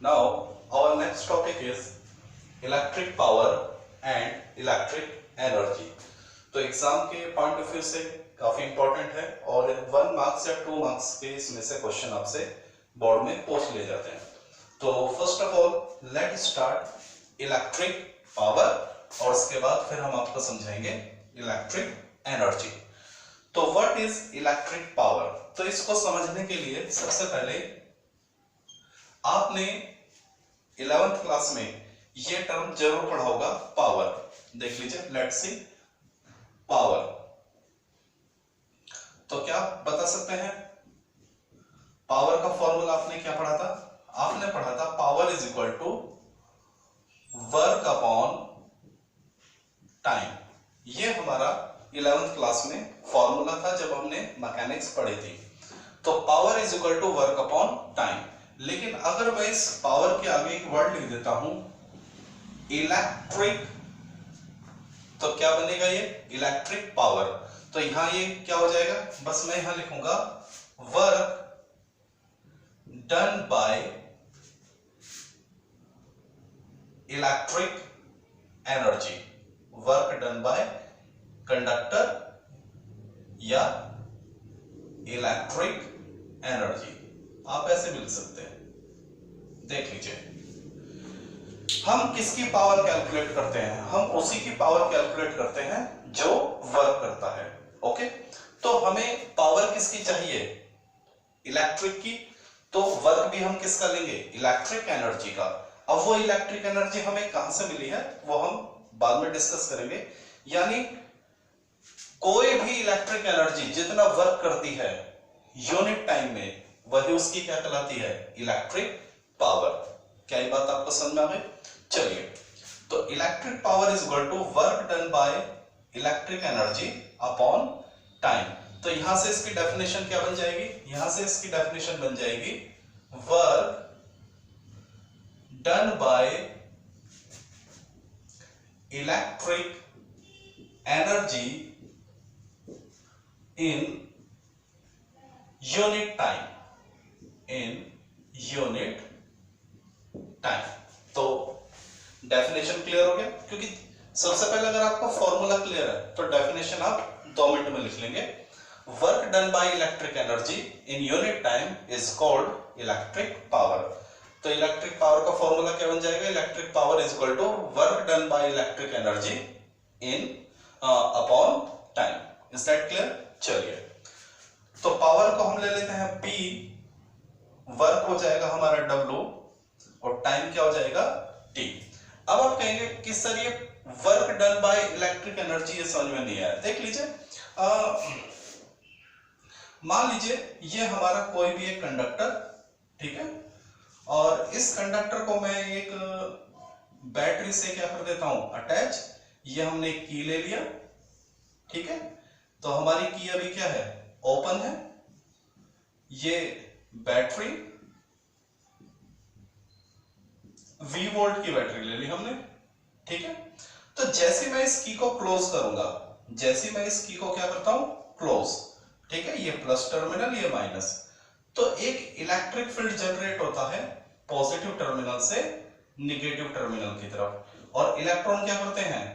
Now, our next topic is electric power and electric energy. तो exam के point of view से काफी important है और 1 मार्क्स या 2 मार्क्स के इसमें से क्वेश्चन आपसे बोर्ड में पूछ लिए जाते हैं। तो first of all let start electric power और उसके बाद फिर हम आपको समझाएंगे इलेक्ट्रिक एनर्जी। तो व्हाट इज इलेक्ट्रिक पावर? तो इसको समझने के लिए सबसे पहले आपने 11th क्लास में ये टर्म जरूर पढ़ा होगा, पावर। देख लीजिए, लेट्स सी पावर। तो क्या बता सकते हैं? पावर का फॉर्मूला आपने क्या पढ़ा था? आपने पढ़ा था power is equal to work upon time. ये हमारा 11th क्लास में फॉर्मूला था जब हमने मैकेनिक्स पढ़ी थी। तो power is equal to work upon time. लेकिन अगर मैं इस पावर के आगे एक वर्ड लिख देता हूं इलेक्ट्रिक, तो क्या बनेगा? ये इलेक्ट्रिक पावर। तो यहां ये क्या हो जाएगा? बस मैं यहां लिखूंगा work done by electric energy. Work done bye conductor या इलेक्ट्रिक एनर्जी, आप ऐसे भी लिख सकते हैं। देख लीजिए, हम किसकी पावर कैलकुलेट करते हैं? हम उसी की पावर कैलकुलेट करते हैं जो वर्क करता है। ओके, तो हमें पावर किसकी चाहिए? इलेक्ट्रिक की। तो वर्क भी हम किसका लेंगे? इलेक्ट्रिक एनर्जी का। अब वो इलेक्ट्रिक एनर्जी हमें कहां से मिली है वो हम बाद में डिस्कस करेंगे। यानी कोई भी इलेक्ट्रिक एनर्जी जितना वर्क करती है यूनिट टाइम में, वही उसकी क्या कहलाती है? Electric power. क्या ये बात आपको समझ में आ गई? चलिए, तो electric power is equal to work done by electric energy upon time. तो यहां से इसकी डेफिनेशन क्या बन जाएगी? यहां से इसकी डेफिनेशन बन जाएगी work done by electric energy in unit time. In unit time. तो डेफिनेशन क्लियर हो गया? क्योंकि सबसे पहले अगर आपको फॉर्मूला क्लियर है तो डेफिनेशन आप 2 मिनट में लिख लेंगे। Work done by electric energy in unit time is called electric power. तो इलेक्ट्रिक पावर का फॉर्मूला क्या बन जाएगा? Electric power is equal to work done by electric energy in upon time. Is that clear? चलिए, तो power को हम ले लेते हैं P, वर्क हो जाएगा हमारा W और टाइम क्या हो जाएगा? T। अब आप कहेंगे कि सर ये work done by electric energy ये समझ में नहीं आया। देख लीजिए, मान लीजिए ये हमारा कोई भी एक कंडक्टर, ठीक है, और इस कंडक्टर को मैं एक बैटरी से क्या कर देता हूं? अटैच। ये हमने एक की ले लिया, ठीक है। तो हमारी की अभी क्या है? ओपन है। ये बैटरी V वोल्ट की बैटरी ले ली हमने, ठीक है। तो जैसे मैं इस की को क्लोज करूंगा, जैसे मैं इस की को क्या करता हूं? क्लोज, ठीक है। ये प्लस टर्मिनल, ये माइनस। तो एक इलेक्ट्रिक फील्ड जनरेट होता है पॉजिटिव टर्मिनल से निगेटिव टर्मिनल की तरफ, और इलेक्ट्रॉन क्या करते हैं?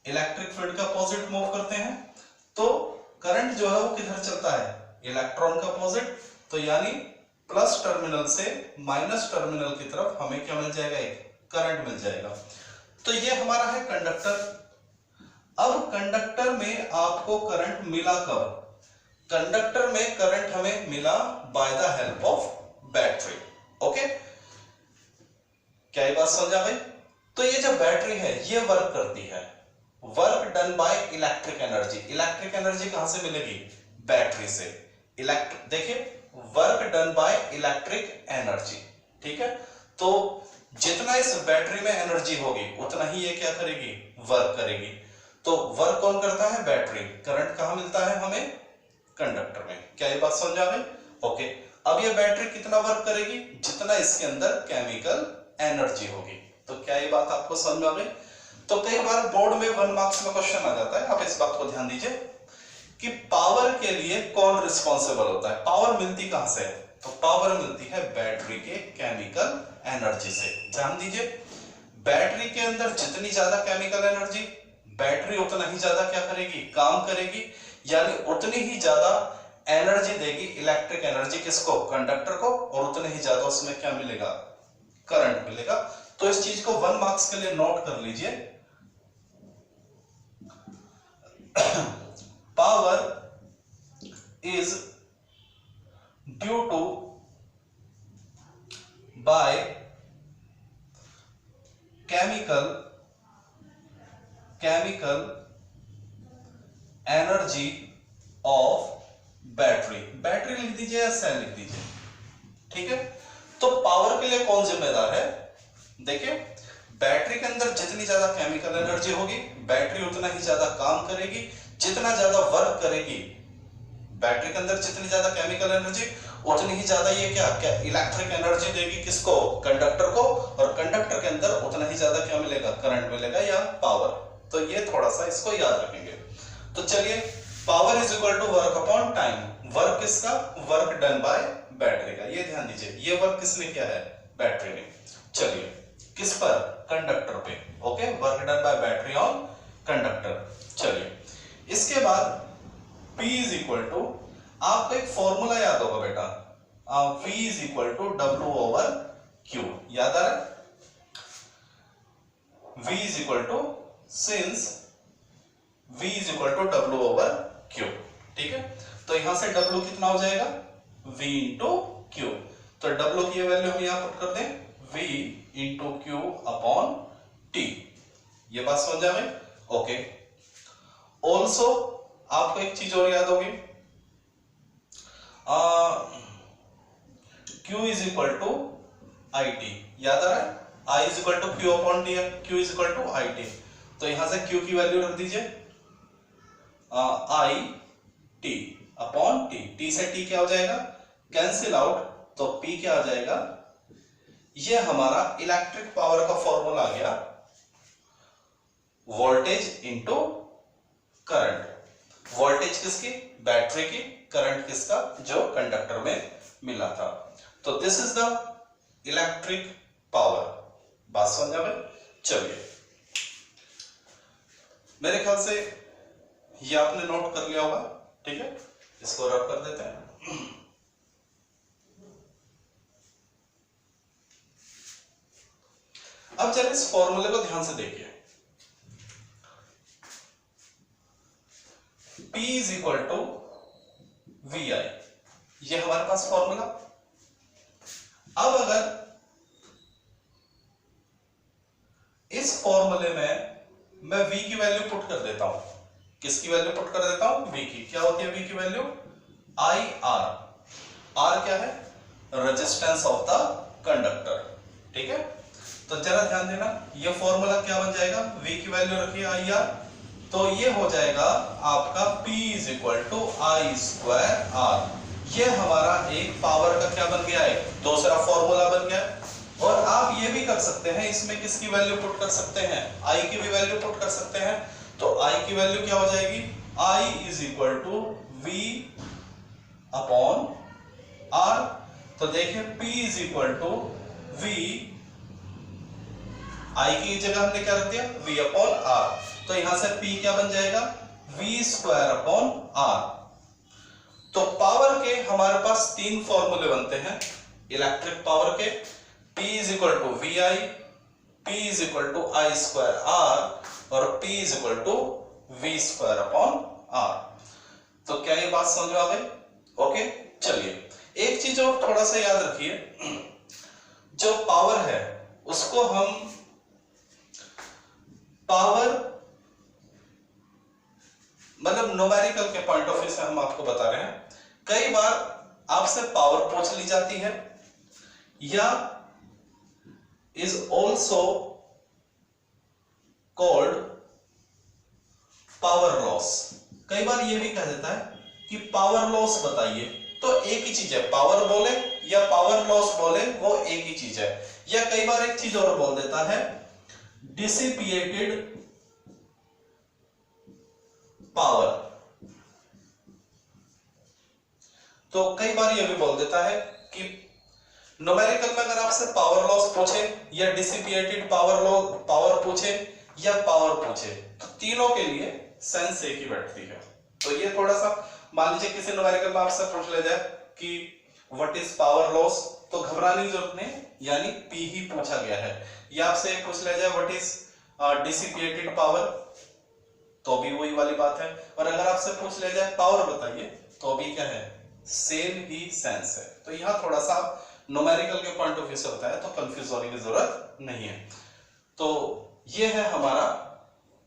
इलेक्ट्रिक फील्ड का अपोजिट मूव करते हैं। तो करंट जो है वो किधर चलता है? इलेक्ट्रॉन का अपोजिट। तो यानी प्लस टर्मिनल से माइनस टर्मिनल की तरफ हमें क्या मिल जाएगा? एक करंट मिल जाएगा। तो ये हमारा है कंडक्टर। अब कंडक्टर में आपको करंट मिला कब? कंडक्टर में करंट हमें मिला by the help of battery. Okay, क्या ये बात समझ आ गई? तो ये जो बैटरी है ये वर्क करती है। Work done by electric energy. Electric energy कहां से मिलेगी? बैटरी से। देखिए, work done by electric energy, ठीक है। तो जितना इस बैटरी में एनर्जी होगी उतना ही ये क्या करेगी? वर्क करेगी। तो वर्क कौन करता है? बैटरी। करंट कहां मिलता है हमें? कंडक्टर में। क्या ये बात समझ आ गई? ओके, अब ये बैटरी कितना वर्क करेगी? जितना इसके अंदर केमिकल एनर्जी होगी। तो क्या ये बात आपको समझ में आ गई? तो कई बार बोर्ड में 1 मार्क्स में क्वेश्चन आ जाता है, आप इस बात को ध्यान दीजिए कि पावर के लिए कौन रिस्पॉन्सिबल होता है? पावर मिलती कहां से है? तो पावर मिलती है बैटरी के केमिकल एनर्जी से। ध्यान दीजिए, बैटरी के अंदर जितनी ज्यादा केमिकल एनर्जी, बैटरी उतना ही ज्यादा क्या करेगी, काम करेगी, यानी उतनी ही ज्यादा एनर्जी देगी इलेक्ट्रिक एनर्जी किसको, कंडक्टर को, और उतने ही ज्यादा उसमें क्या मिलेगा, करंट मिलेगा। तो इस चीज को 1 मार्क्स के लिए नोट कर लीजिए। Power is due to by chemical energy of battery. Battery लिख दीजिए या सेल लिख दीजिए, ठीक है। तो पावर के लिए कौन जिम्मेदार है, देखिए बैटरी के अंदर जितनी ज्यादा केमिकल एनर्जी होगी, बैटरी उतना ही ज्यादा काम करेगी, जितना ज्यादा वर्क करेगी, बैटरी के अंदर जितनी ज्यादा केमिकल एनर्जी उतनी ही ज्यादा ये क्या इलेक्ट्रिक एनर्जी देगी किसको, कंडक्टर को, और कंडक्टर के अंदर उतना ही ज्यादा क्या मिलेगा, करंट मिलेगा या पावर। तो ये थोड़ा सा इसको याद रखेंगे। तो चलिए, power is equal to work upon time. Work किसका, वर्क डन बाय बैटरी का। ये ध्यान दीजिए, ये वर्क किसने किया है, बैटरी ने। चलिए, किस पर, कंडक्टर पे। Okay, work done by battery on conductor. चलिए, इसके बाद P इज इक्वल टू, आपको एक फॉर्मूला याद होगा बेटा, V is equal to W over Q। याद आ रहा है, V is equal to, since V is equal to W over Q, ठीक है। तो यहां से W कितना हो जाएगा, V इंटू Q। तो W की वैल्यू हम यहां पुट कर दें, V into Q upon T। ये बात समझ आ गई, ओके। ऑल्सो आपको एक चीज और याद होगी, Q is equal to IT। याद आ रहा है, I is equal to Q upon T है, Q is equal to IT। तो यहां से Q की वैल्यू रख दीजिए, IT अपॉन T। T से T क्या हो जाएगा, कैंसिल आउट, तो P क्या आ जाएगा, ये हमारा इलेक्ट्रिक पावर का फॉर्मूला आ गया, वोल्टेज इंटू करंट। वोल्टेज किसकी, बैटरी की, करंट किसका, जो कंडक्टर में मिला था। तो this is the electric power. बात समझ आ गई। चलिए, मेरे ख्याल से ये आपने नोट कर लिया होगा, ठीक है। इसको रब कर देते हैं। अब चलिए इस फॉर्मूले को ध्यान से देखिए, P is equal to VI, ये हमारे पास फॉर्मूला। अब अगर इस फॉर्मूले में मैं V की वैल्यू पुट कर देता हूं, किसकी वैल्यू पुट कर देता हूं, V की। क्या होती है V की वैल्यू, IR। R क्या है, रेजिस्टेंस ऑफ द कंडक्टर, ठीक है। तो जरा ध्यान देना, ये फॉर्मूला क्या बन जाएगा, V की वैल्यू रखिए IR, तो ये हो जाएगा आपका P is equal to I square R। ये हमारा एक पावर का क्या बन गया है, दूसरा फॉर्मूला बन गया। और आप ये भी कर सकते हैं, इसमें किसकी वैल्यू पुट कर सकते हैं, I की भी वैल्यू पुट कर सकते हैं। तो I की वैल्यू क्या हो जाएगी, I is equal to V upon R। तो देखिए P is equal to V, I की जगह हमने क्या रख दिया, V अपॉन R। तो यहां से P क्या बन जाएगा, V स्क्वायर अपॉन R। तो पावर के हमारे पास तीन फॉर्मूले बनते हैं इलेक्ट्रिक पावर के, P is equal to VI, P is equal to I square R, और P is equal to V square upon R। तो क्या ये बात समझ में आ गई, ओके। चलिए, एक चीज और थोड़ा सा याद रखिए, जो पावर है उसको हम पावर मतलब न्यूमेरिकल के पॉइंट ऑफ व्यू से हम आपको बता रहे हैं। कई बार आपसे पावर पूछ ली जाती है, या is also called power loss. कई बार ये भी कह देता है कि पावर लॉस बताइए, तो एक ही चीज है, पावर बोले या पावर लॉस बोले वो एक ही चीज है। या कई बार एक चीज और बोल देता है, डिसिपिएटेड पावर। तो कई बार ये भी बोल देता है कि न्यूमेरिकल में अगर आपसे पावर लॉस पूछे या डिसिपिएटेड पावर पूछे या पावर पूछे तो तीनों के लिए सेंस एक ही बैठती है। तो ये थोड़ा सा मान लीजिए किसी न्यूमेरिकल में आपसे पूछ ले जाए कि व्हाट इज पावर लॉस, तो घबराने की जरूरत नहीं, यानी पी ही पूछा गया है। या आपसे पूछ ले जाए व्हाट इज डिसिपिएटेड पावर, तो भी वही वाली बात है। और अगर आपसे पूछ ले जाए पावर बताइए, तो भी क्या है, सेम ही सेंस है। तो यहां थोड़ा सा न्यूमेरिकल के पॉइंट ऑफ व्यू से होता है, तो कंफ्यूज होने की जरूरत नहीं है। तो ये है हमारा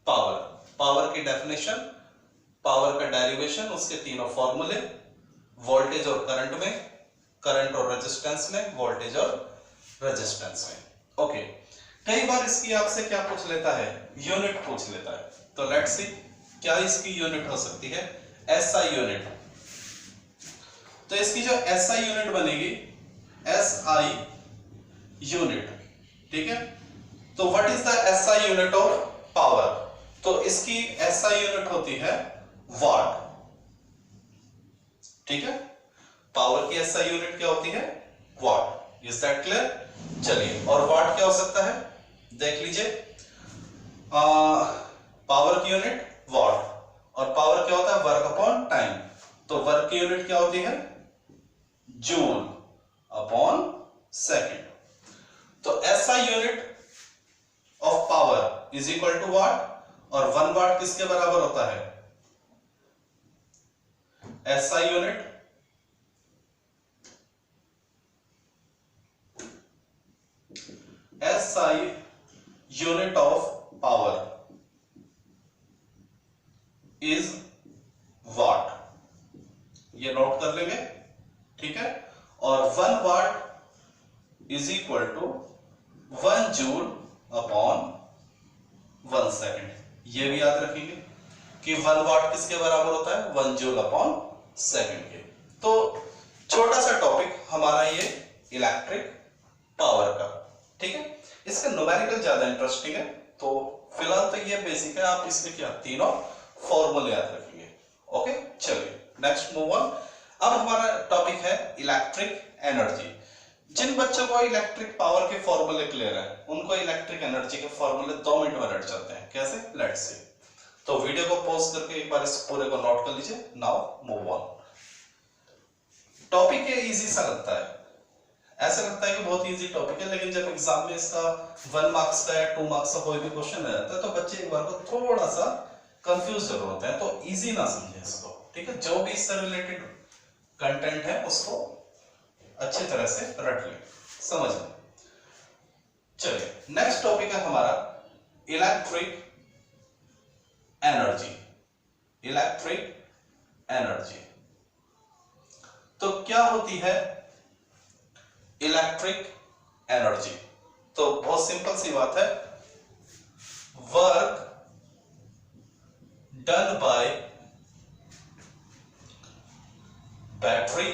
पावर, पावर की डेफिनेशन, पावर का डेरिवेशन, उसके तीनों फॉर्मूले, वोल्टेज और करंट में, करंट और रेजिस्टेंस में, वोल्टेज और रेजिस्टेंस में। ओके, कई बार इसकी आपसे क्या पूछ लेता है, यूनिट पूछ लेता है। तो लेट्स सी क्या इसकी यूनिट हो सकती है, एसआई यूनिट। तो इसकी जो एसआई यूनिट बनेगी, एसआई यूनिट, ठीक है। तो what is the SI unit of power, तो इसकी एसआई यूनिट होती है वाट, ठीक है। पावर की एसआई यूनिट क्या होती है, वाट। Is that clear? चलिए, और वाट क्या हो सकता है, देख लीजिए। पावर की यूनिट वाट, और पावर क्या होता है, वर्क अपॉन टाइम। तो वर्क की यूनिट क्या होती है, जूल अपॉन सेकेंड। तो SI unit of power is equal to watt, और 1 वाट किसके बराबर होता है, SI unit SI unit of power is watt, ये नोट कर लेंगे, ठीक है। और 1 watt is equal to 1 joule upon 1 second, ये भी याद रखेंगे कि 1 वाट किसके बराबर होता है, 1 जूल अपॉन सेकेंड के। तो छोटा सा टॉपिक हमारा ये इलेक्ट्रिक पावर का, ठीक है। इसका न्यूमेरिकल ज्यादा इंटरेस्टिंग है, तो फिलहाल तो ये बेसिक है, आप इसके क्या तीनों फॉर्मूले याद रखेंगे। ओके, चलिए नेक्स्ट मूव ऑन। अब हमारा टॉपिक है इलेक्ट्रिक एनर्जी। जिन बच्चों को इलेक्ट्रिक पावर के फॉर्मूले क्लियर है, उनको इलेक्ट्रिक एनर्जी के फॉर्मूले 2 मिनट में रट जाते हैं। कैसे, लेट्स सी। तो वीडियो को पॉज करके एक बार इस पूरे को नोट कर लीजिए। Now move on. टॉपिक ये इजी सा लगता है, ऐसा लगता है कि बहुत इजी टॉपिक है, लेकिन जब एग्जाम में इसका 1 मार्क्स का या 2 मार्क्स का कोई भी क्वेश्चन आ जाता है, तो बच्चे एक बार को थोड़ा सा कंफ्यूज जरूर होते हैं। तो इजी ना समझे इसको, ठीक है। जो भी इससे रिलेटेड कंटेंट है उसको अच्छी तरह से रट ले, समझ लें। चलिए, नेक्स्ट टॉपिक है हमारा इलेक्ट्रिक एनर्जी। इलेक्ट्रिक एनर्जी तो क्या होती है इलेक्ट्रिक एनर्जी? तो बहुत सिंपल सी बात है, work done by battery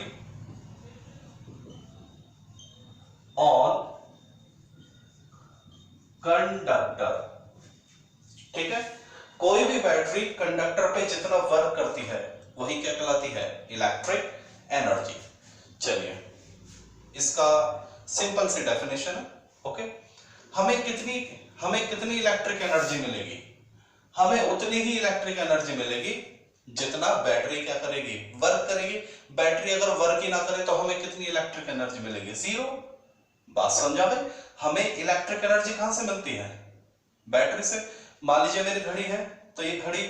on conductor, ठीक है। कोई भी बैटरी कंडक्टर पे जितना वर्क करती है वही क्या कहलाती है, इलेक्ट्रिक एनर्जी। चलिए, इसका सिंपल सी डेफिनेशन है। ओके, हमें कितनी इलेक्ट्रिक एनर्जी मिलेगी, हमें उतनी ही इलेक्ट्रिक एनर्जी मिलेगी जितना बैटरी क्या करेगी, वर्क करेगी। बैटरी अगर वर्क ही ना करे तो हमें कितनी इलेक्ट्रिक एनर्जी मिलेगी, 0। बात समझा भाई? हमें इलेक्ट्रिक एनर्जी कहां से मिलती है, बैटरी से। मान लीजिए मेरी घड़ी है, तो ये घड़ी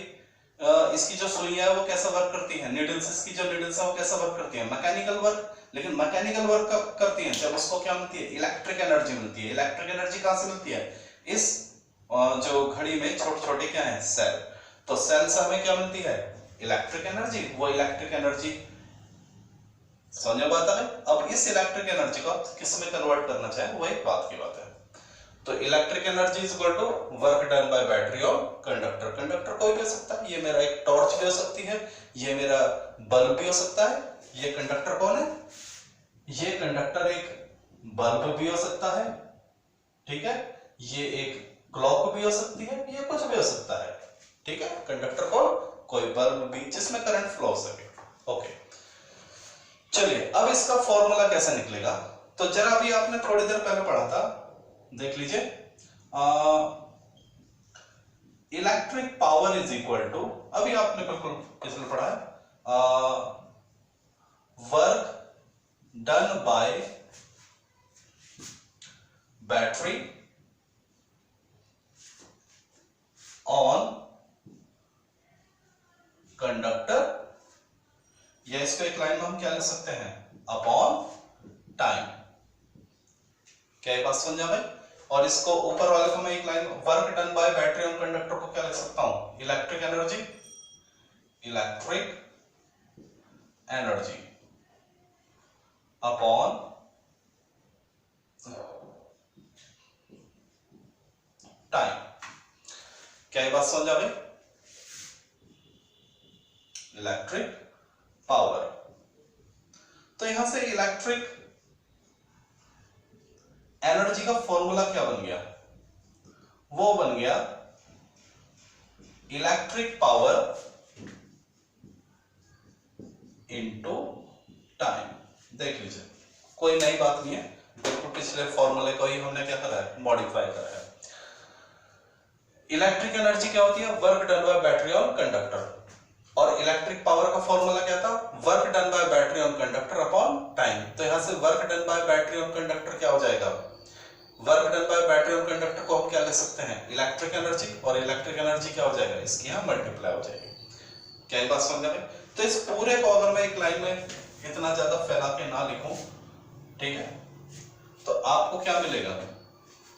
इसकी जो सुई है वो कैसा वर्क करती है, नीडल्स, इसकी जो नीडल्स है वो कैसा वर्क करती है, मैकेनिकल वर्क। लेकिन मैकेनिकल वर्क कब करती है, जब उसको क्या मिलती है, इलेक्ट्रिक एनर्जी मिलती है। इलेक्ट्रिक एनर्जी कहां से मिलती है, इस जो घड़ी में छोटे छोटे क्या है, सेल। तो सेल से हमें क्या मिलती है, इलेक्ट्रिक एनर्जी। वो इलेक्ट्रिक एनर्जी, समझ बात है? अब इस इलेक्ट्रिक एनर्जी को किस में कन्वर्ट करना चाहे, वो एक बात की बात है। तो electric energy is equal to work done by battery और कंडक्टर। कंडक्टर कोई भी हो सकता है, ये मेरा एक टॉर्च भी हो सकती है, ये मेरा बल्ब भी हो सकता है। ये कंडक्टर कौन है, ये कंडक्टर एक बल्ब भी हो सकता है, ठीक है। ये एक क्लॉक भी हो सकती है, ये कुछ भी हो सकता है, ठीक है। कंडक्टर कौन, कोई बल्ब भी जिसमें करंट फ्लो हो सके। ओके, चलिए अब इसका फॉर्मूला कैसे निकलेगा, तो जरा अभी आपने थोड़ी देर पहले पढ़ा था, देख लीजिए। Electric power is equal to, अभी आपने बिल्कुल पिछले पढ़ा है, work done by battery on conductor, या इसको एक लाइन में हम क्या लिख सकते हैं, अपॉन टाइम। क्या ये बात समझा भाई? और इसको ऊपर वाले को मैं एक line, work done by battery on conductor को क्या लिख सकता हूं, electric energy, electric energy upon time. क्या ये बात समझा भाई? इलेक्ट्रिक पावर, तो यहां से इलेक्ट्रिक एनर्जी का फॉर्मूला क्या बन गया, वो बन गया इलेक्ट्रिक पावर इनटू टाइम। देख लीजिए, कोई नई बात नहीं है, बिल्कुल पिछले फॉर्मूले को ही हमने क्या करा है, मॉडिफाई करा है। इलेक्ट्रिक एनर्जी क्या होती है, work done by battery on conductor, और इलेक्ट्रिक पावर का फॉर्मूला क्या था, work done by battery on conductor upon time. तो यहां से work done by battery on conductor क्या हो जाएगा, work done by battery on conductor को हम क्या ले सकते हैं, इलेक्ट्रिक एनर्जी, और इलेक्ट्रिक एनर्जी क्या हो जाएगा, इसकी यहां मल्टीप्लाई हो जाएगी। क्या ये बात समझ में? तो इस पूरे को अगर मैं एक लाइन में इतना ज्यादा फैला के ना लिखूं, ठीक है, तो आपको क्या मिलेगा,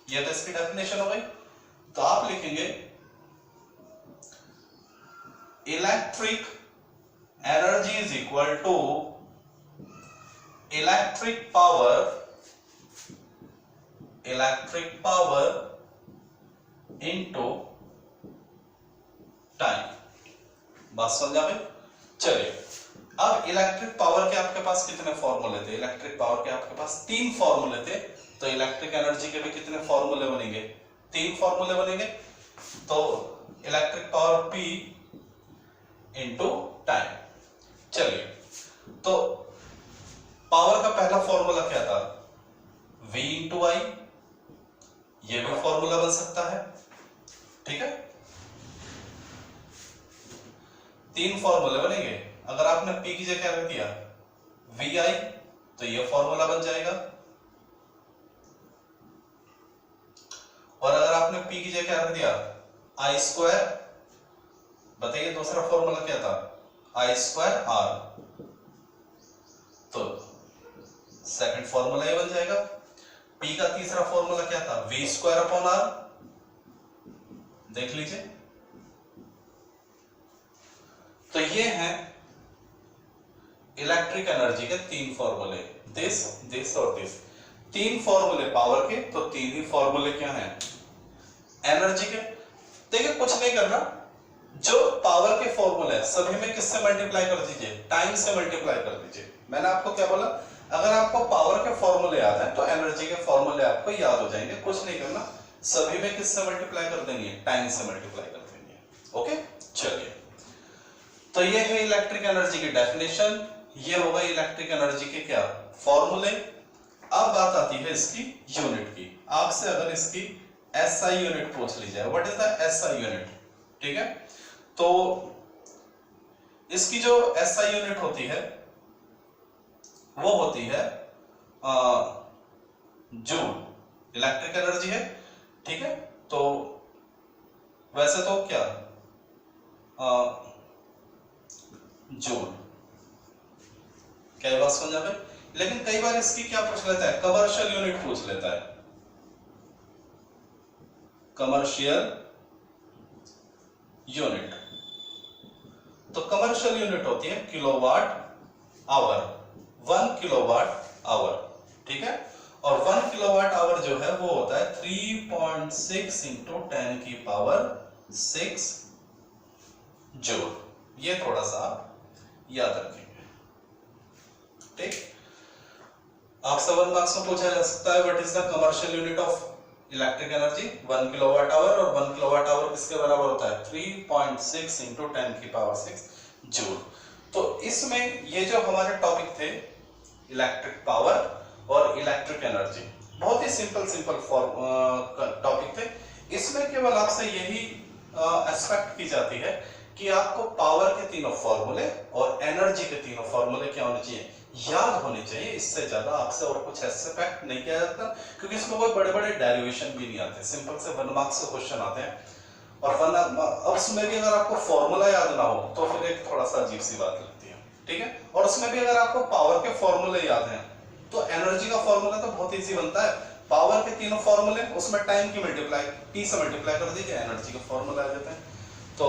ये तो इसकी डेफिनेशन हो गई। तो आप लिखेंगे electric energy is equal to electric power into time. बात समझा भाई? चलिए, अब इलेक्ट्रिक पावर के आपके पास कितने फॉर्मूले थे, इलेक्ट्रिक पावर के आपके पास 3 फॉर्मूले थे, तो इलेक्ट्रिक एनर्जी के भी कितने फॉर्मूले बनेंगे, 3 फॉर्मूले बनेंगे। तो electric power P into time. चलिए, तो पावर का पहला फॉर्मूला क्या था, V इंटू आई, ये भी फॉर्मूला बन सकता है, ठीक है। 3 फॉर्मूले बनेंगे। अगर आपने P की जगह रख दिया VI, तो ये फॉर्मूला बन जाएगा, और अगर आपने P की जगह रख दिया I स्क्वायर, बताइए दूसरा फॉर्मूला क्या था, I स्क्वायर R, तो सेकंड फॉर्मूला ये बन जाएगा। P का तीसरा फॉर्मूला क्या था, V स्क्वायर अपॉन R, देख लीजिए। तो ये हैं इलेक्ट्रिक एनर्जी के 3 फॉर्मूले, दिस और दिस। 3 फॉर्मूले पावर के, तो 3 ही फॉर्मूले क्या हैं, एनर्जी के। देखिए, कुछ नहीं करना, जो पावर के फॉर्मूले हैं सभी में किससे मल्टीप्लाई कर दीजिए, टाइम से मल्टीप्लाई कर दीजिए। मैंने आपको क्या बोला, अगर आपको पावर के फॉर्मूले याद है तो एनर्जी के फॉर्मूले आपको याद हो जाएंगे। कुछ नहीं करना, सभी में किससे मल्टीप्लाई कर देंगे, टाइम से मल्टीप्लाई कर देंगे। ओके, चलिए, तो ये है इलेक्ट्रिक एनर्जी की डेफिनेशन, ये होगा इलेक्ट्रिक एनर्जी के क्या फॉर्मूले। अब बात आती है इसकी यूनिट की। आपसे अगर इसकी SI यूनिट पूछ ली जाए, what is the SI unit, ठीक है, तो इसकी जो SI यूनिट होती है वो होती है जूल। इलेक्ट्रिक एनर्जी है, ठीक है, तो वैसे तो क्या जूल। क्या बात समझ में? लेकिन कई बार इसकी क्या पूछ लेता है, कमर्शियल यूनिट पूछ लेता है, कमर्शियल यूनिट। तो कमर्शियल यूनिट होती है किलोवाट आवर, 1 किलोवाट आवर, ठीक है, और 1 किलोवाट आवर जो है वो होता है 3.6 इंटू 10 की पावर 6 जूल। ये थोड़ा सा याद रखेंगे, ठीक। आपसे 1 मार्क्स में पूछा जा सकता है what is the commercial unit of electric energy, 1 kilowatt hour, और 1 किलोवाट आवर किसके बराबर होता है 3.6 इंटू 10 की पावर 6 जूल। तो इसमें ये जो हमारे टॉपिक थे इलेक्ट्रिक पावर और इलेक्ट्रिक एनर्जी। बहुत ही सिंपल टॉपिक थे। इसमें केवल आपसे यही एक्सपेक्ट की जाती है कि आपको पावर के तीनों फॉर्मूले और एनर्जी के तीनों फॉर्मूले क्या होने चाहिए, याद होने चाहिए। इससे ज्यादा आपसे और कुछ एक्सपेक्ट नहीं किया जाता, क्योंकि इसमें कोई बड़े बड़े डेरिवेशन भी नहीं आते, सिंपल से 1 मार्क्स के क्वेश्चन आते हैं। और अब उसमें भी अगर आपको फॉर्मूला याद ना हो तो फिर एक थोड़ा सा अजीब सी बात लगती है, ठीक है। और उसमें भी अगर आपको पावर के फॉर्मूले याद हैं तो एनर्जी का फॉर्मूला तो बहुत इजी बनता है। पावर के तीनों फॉर्मूले, उसमें टाइम की मल्टीप्लाई, टी से मल्टीप्लाई कर दीजिए, एनर्जी का फॉर्मूला आ जाता है। तो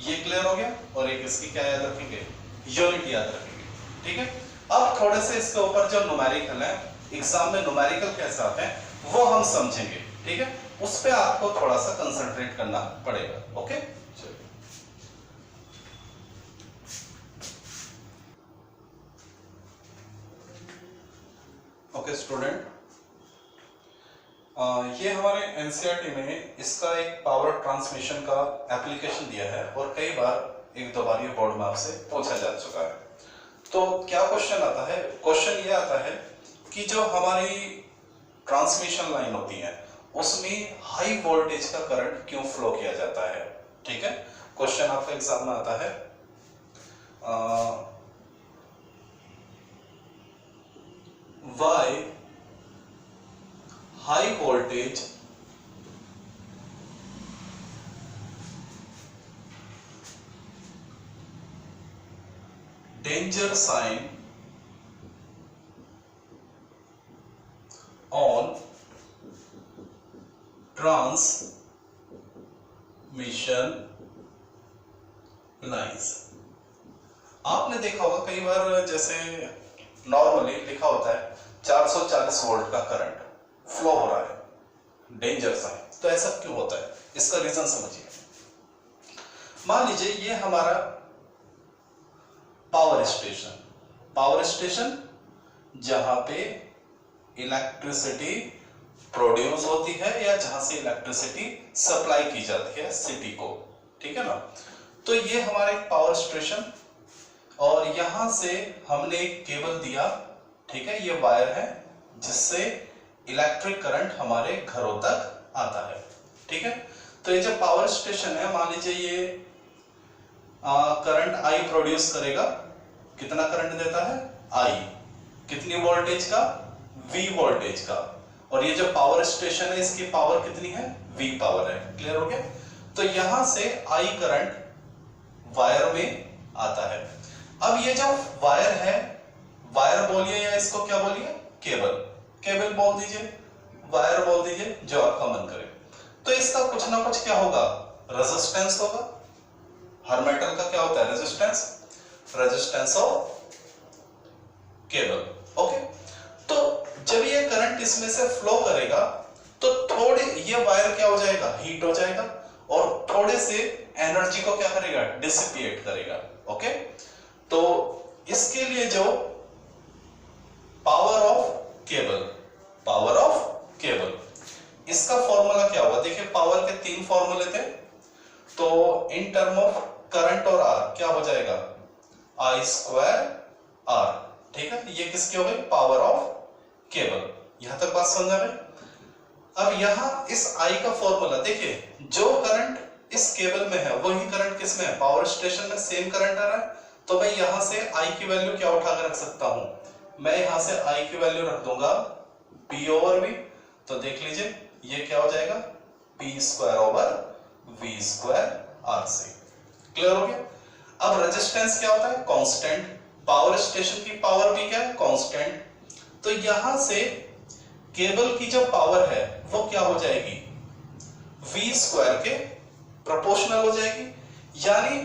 ये क्लियर हो गया। और एक इसकी क्या याद रखेंगे, यूनिट याद रखेंगे, ठीक है। अब थोड़े से इसके ऊपर जो न्यूमेरिकल है, एग्जाम में न्यूमेरिकल कैसे आते हैं वो हम समझेंगे, ठीक है। उस पे आपको थोड़ा सा कंसंट्रेट करना पड़ेगा, ओके। ओके स्टूडेंट, ये हमारे एनसीईआरटी में इसका एक पावर ट्रांसमिशन का एप्लीकेशन दिया है और कई बार एक दो बार ये बोर्ड में आपसे पूछा जा चुका है। तो क्या क्वेश्चन आता है, क्वेश्चन ये आता है कि जो हमारी ट्रांसमिशन लाइन होती है उसमें हाई वोल्टेज का करंट क्यों फ्लो किया जाता है, ठीक है। क्वेश्चन आपका एग्जाम में आता है why high voltage danger sign on transmission lines। आपने देखा होगा कई बार, जैसे नॉर्मली लिखा होता है 440 वोल्ट का करंट फ्लो हो रहा है, डेंजर साइन। तो ऐसा क्यों होता है, इसका रीजन समझिए। मान लीजिए ये हमारा पावर स्टेशन जहां पे इलेक्ट्रिसिटी प्रोड्यूस होती है या जहां से इलेक्ट्रिसिटी सप्लाई की जाती है सिटी को, ठीक है ना। तो ये हमारा एक पावर स्टेशन, और यहां से हमने एक केबल दिया, ठीक है, ये वायर है जिससे इलेक्ट्रिक करंट हमारे घरों तक आता है, ठीक है। तो ये जो पावर स्टेशन है, मान लीजिए ये करंट आई प्रोड्यूस करेगा। कितना करंट देता है, आई। कितनी वोल्टेज का, वी वोल्टेज का। और ये जो पावर स्टेशन है इसकी पावर कितनी है, वी पावर है। क्लियर हो गया। तो यहां से आई करंट वायर में आता है। अब ये जो वायर है, वायर बोलिए या इसको क्या बोलिए, केबल बोल दीजिए, वायर बोल दीजिए, जो आपका मन करे। तो इसका कुछ ना कुछ क्या होगा, रेजिस्टेंस होगा। हर मेटल का क्या होता है, रेजिस्टेंस ऑफ केबल, ओके। तो जब ये करंट इसमें से फ्लो करेगा तो थोड़े ये वायर क्या हो जाएगा, हीट हो जाएगा, और थोड़े से एनर्जी को क्या करेगा, डिसिपिएट करेगा, ओके। तो इसके लिए जो पावर ऑफ केबल, इसका फॉर्मूला क्या हुआ, देखिए पावर के 3 फॉर्मूले थे। तो इन टर्म ऑफ करंट और आर क्या हो जाएगा, आई स्क्वायर आर, ठीक है। ये किसकी हो गई, पावर ऑफ केबल। यहां तक बात समझ आ रही। अब यहां इस आई का फॉर्मूला देखिए, जो करंट इस केबल में है वही करंट किसमें है, पावर स्टेशन में सेम करंट आ रहा है। तो मैं यहां से आई की वैल्यू क्या उठा कर रख सकता हूं, मैं यहां से आई की वैल्यू रख दूंगा P ओवर V। तो देख लीजिए ये क्या हो जाएगा, P square over V square R से। क्लियर हो गया। अब रेजिस्टेंस क्या होता है, कांस्टेंट। पावर स्टेशन की पावर भी क्या है, कांस्टेंट। तो यहां से केबल की जो पावर है वो क्या हो जाएगी, V स्क्वायर के प्रोपोर्शनल हो जाएगी। यानी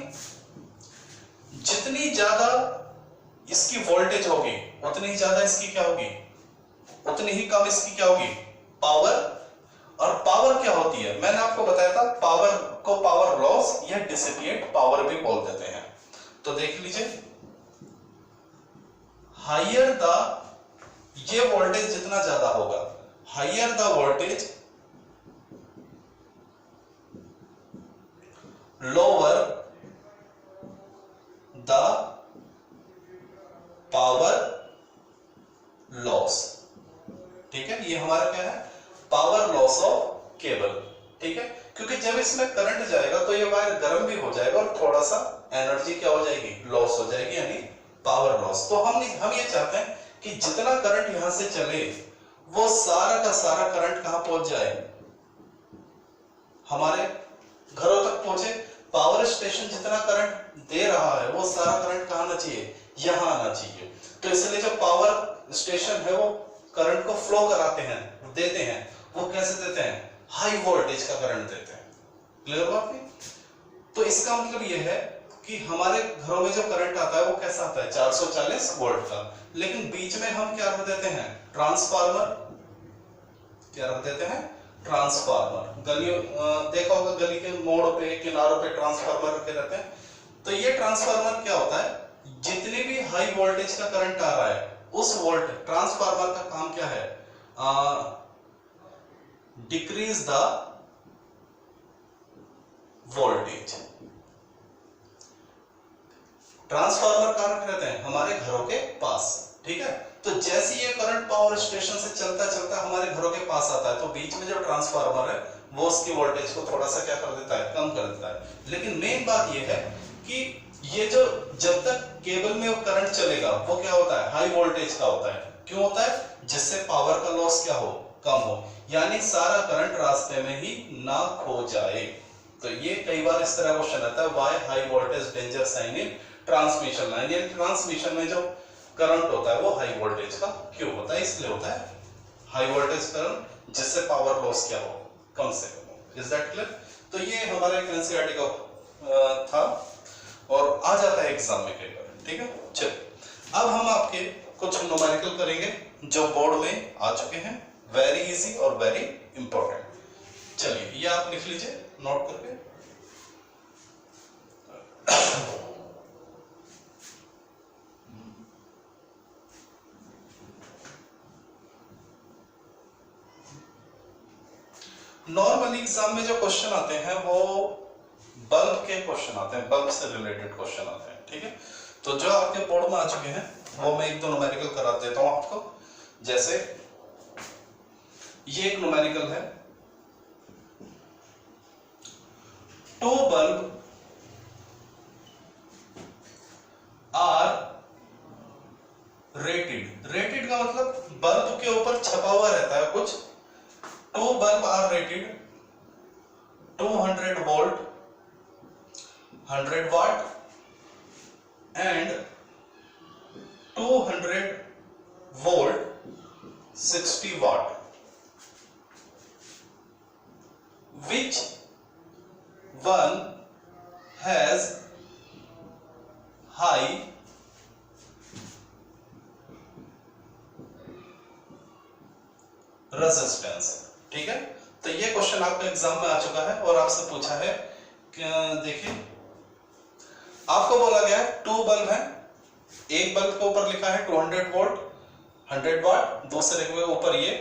जितनी ज्यादा इसकी वोल्टेज होगी उतनी ज्यादा इसकी क्या होगी, उतनी ही कम इसकी क्या होगी, पावर। और पावर क्या होती है, मैंने आपको बताया था पावर को पावर लॉस या डिसिपिएट पावर भी बोल देते हैं। तो देख लीजिए, हायर द, ये वोल्टेज जितना ज्यादा होगा, higher the voltage lower the power loss of cable, ठीक है, क्योंकि जब इसमें करंट जाएगा तो ये वायर गर्म भी हो जाएगा और थोड़ा सा एनर्जी क्या हो जाएगी, लॉस हो जाएगी, यानी पावर लॉस। तो हम ये चाहते हैं कि जितना करंट यहां से चले वो सारा का सारा करंट कहां पहुंच जाए, हमारे घरों तक पहुंचे। पावर स्टेशन जितना करंट दे रहा है वो सारा करंट कहां आना चाहिए, यहां आना चाहिए। तो इसलिए जो पावर स्टेशन है वो करंट को फ्लो कराते हैं, देते हैं, वो कैसे देते हैं, हाई वोल्टेज का करंट देते हैं। क्लियर बात है? तो इसका मतलब ये है कि हमारे घरों में जो करंट आता है वो कैसा आता है, 440 वोल्ट का, लेकिन बीच में हम क्या रख देते हैं, ट्रांसफार्मर, क्या रख देते हैं, ट्रांसफार्मर। गलियों देखा होगा, गली के मोड़ पे किनारों पे ट्रांसफार्मर रखे रहते हैं। तो ये ट्रांसफार्मर क्या होता है, जितने भी हाई वोल्टेज का करंट आ रहा है उस वोल्ट ट्रांसफार्मर का काम क्या है, डिक्रीज द वोल्टेज। ट्रांसफार्मर कहां रख रहते हैं, हमारे घरों के पास, ठीक है। तो जैसे ये करंट पावर स्टेशन से चलता चलता हमारे घरों के पास आता है तो बीच में जो ट्रांसफार्मर है वो उसकी वोल्टेज को थोड़ा सा क्या कर देता है, कम कर देता है। लेकिन मेन बात ये है कि ये जो जब तक केबल में वो करंट चलेगा वो क्या होता है, हाई वोल्टेज का होता है। क्यों होता है, जिससे पावर का लॉस क्या हो, कम हो, यानी सारा करंट रास्ते में ही ना खो जाए। तो ये कई बार इस तरह क्वेश्चन आता है, why high voltage danger sign in transmission line, यानी ट्रांसमिशन में जो करंट होता है वो हाई वोल्टेज का क्यों होता है, इसलिए होता है हाई वोल्टेज करंट, जिससे पावर लॉस क्या हो, कम से कम हो। Is that clear? तो ये हमारा एक एनसीईआरटी का था और आ जाता है एग्जाम में कई बार, ठीक है। चलिए अब हम आपके कुछ न्यूमेरिकल करेंगे जो बोर्ड में आ चुके हैं, वेरी इजी और वेरी इंपॉर्टेंट। चलिए ये आप लिख लीजिए नोट करके। नॉर्मली एग्जाम में जो क्वेश्चन आते हैं वो बल्ब के क्वेश्चन आते हैं, बल्ब से रिलेटेड क्वेश्चन आते हैं, ठीक है। तो जो आपके बोर्ड में आ चुके हैं वो मैं एक दो न्यूमेरिकल करा देता हूं आपको। जैसे ये एक न्यूमेरिकल है, 2 बल्ब आर रेटेड। रेटेड का मतलब बल्ब के ऊपर छपा हुआ रहता है कुछ। 2 bulb are rated 200 volt 100 watt and 200 volt 60 watt. Which one has high resistance? ठीक है, तो ये क्वेश्चन आपका एग्जाम में आ चुका है और आपसे पूछा है, देखिए आपको बोला गया है 2 बल्ब है, एक बल्ब के ऊपर लिखा है 200 वोल्ट 100 वाट, दूसरे के ऊपर ये।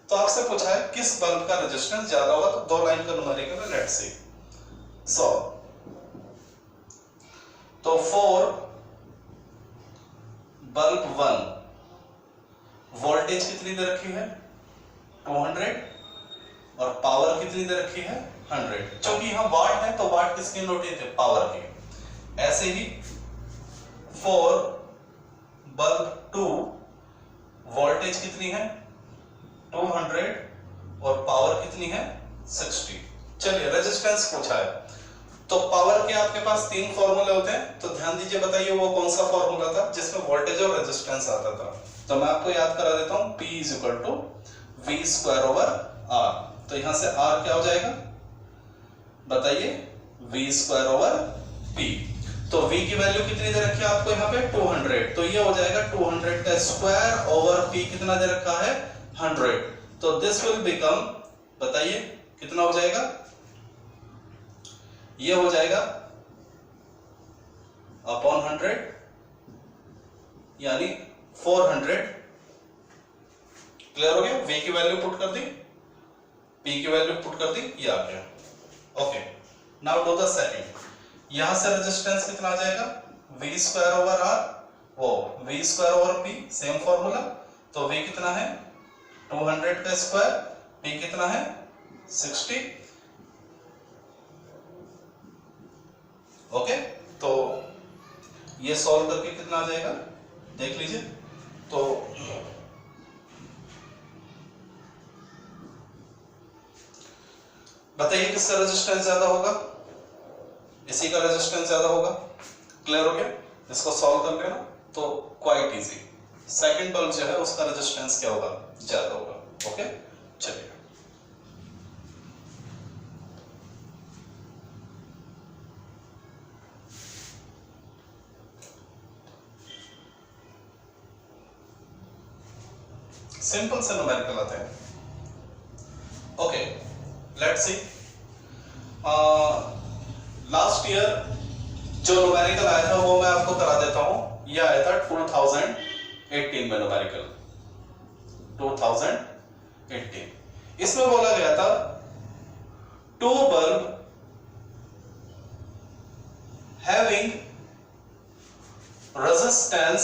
तो आपसे पूछा है किस बल्ब का रेजिस्टेंस ज्यादा होगा, तो 2 लाइन का न्यूमेरिकल है, लेट्स सी। सो तो 4 बल्ब 1 वोल्टेज कितनी दे रखी है 200 और पावर कितनी दे रखी है 100। क्योंकि यहां वाट है तो वाट किसकी नोट थे, पावर की। ऐसे ही 4 बल्ब 2 वोल्टेज कितनी है 200 और पावर कितनी है 60। चलिए रेजिस्टेंस पूछा है तो पावर के आपके पास 3 फॉर्मूले होते हैं, तो ध्यान दीजिए, बताइए वो कौन सा फॉर्मूला था जिसमें वोल्टेज और रेजिस्टेंस आता था। तो मैं आपको याद करा देता हूं, P = V²/R। तो यहां से R क्या हो जाएगा, बताइए, V²/P। तो V की वैल्यू कितनी दे रखी है आपको यहाँ पे 200, तो ये हो जाएगा 200 का स्क्वायर ओवर P कितना दे रखा है 100। तो दिस विल बिकम, बताइए कितना हो जाएगा, ये हो जाएगा अपॉन 100 यानी 400। क्लियर हो गया? V की वैल्यू पुट कर दी, P की वैल्यू पुट कर दी, ये आ गया। Okay, now do the second. यहां से रेजिस्टेंस कितना आ जाएगा V²/R, वो V²/P, सेम फॉर्मूला। तो V कितना है 200 का स्क्वायर, P कितना है 60। ओके, तो ये सॉल्व करके कितना आ जाएगा देख लीजिए। तो बताइए किसका रेजिस्टेंस ज्यादा होगा? इसी का रेजिस्टेंस ज्यादा होगा। क्लियर हो गया? इसको सॉल्व कर लेना तो क्वाइट इजी। सेकंड बल्ब जो है उसका रेजिस्टेंस क्या होगा? ज्यादा होगा। ओके, चलिए सिंपल से न्यूमेरिकल आते हैं। Okay, let's see. Last year जो न्यूमेरिकल आया था वो मैं आपको करा देता हूं। ये आया था 2018 में न्यूमेरिकल 2018। इसमें बोला गया था two bulb having resistance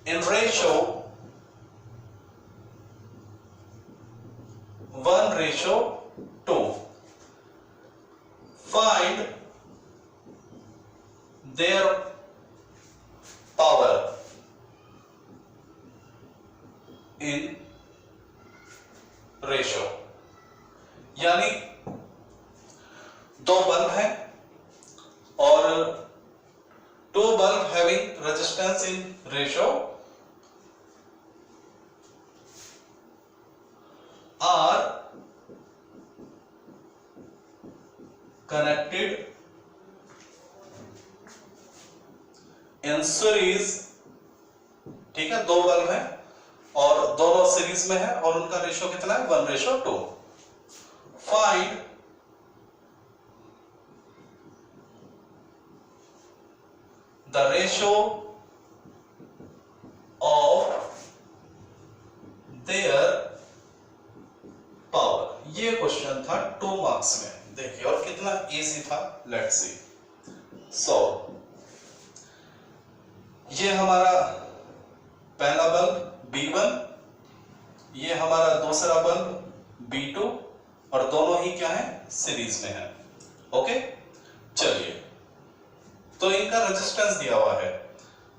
in ratio 1:2. Find their power in ratio। यानी दो बल्ब हैं और two bulb having resistance in ratio are connected in series। ठीक है, दो बल्ब हैं और दोनों सीरीज में है और उनका रेशियो कितना है? 1:2। Find the ratio of their power. ये क्वेश्चन था 2 मार्क्स में। देखिए और कितना इजी था। Let's see. सो ये हमारा पहला बल्ब B1, ये हमारा दूसरा बल्ब B2 और दोनों ही क्या है? सीरीज में है। ओके, चलिए तो इनका रेजिस्टेंस दिया हुआ है।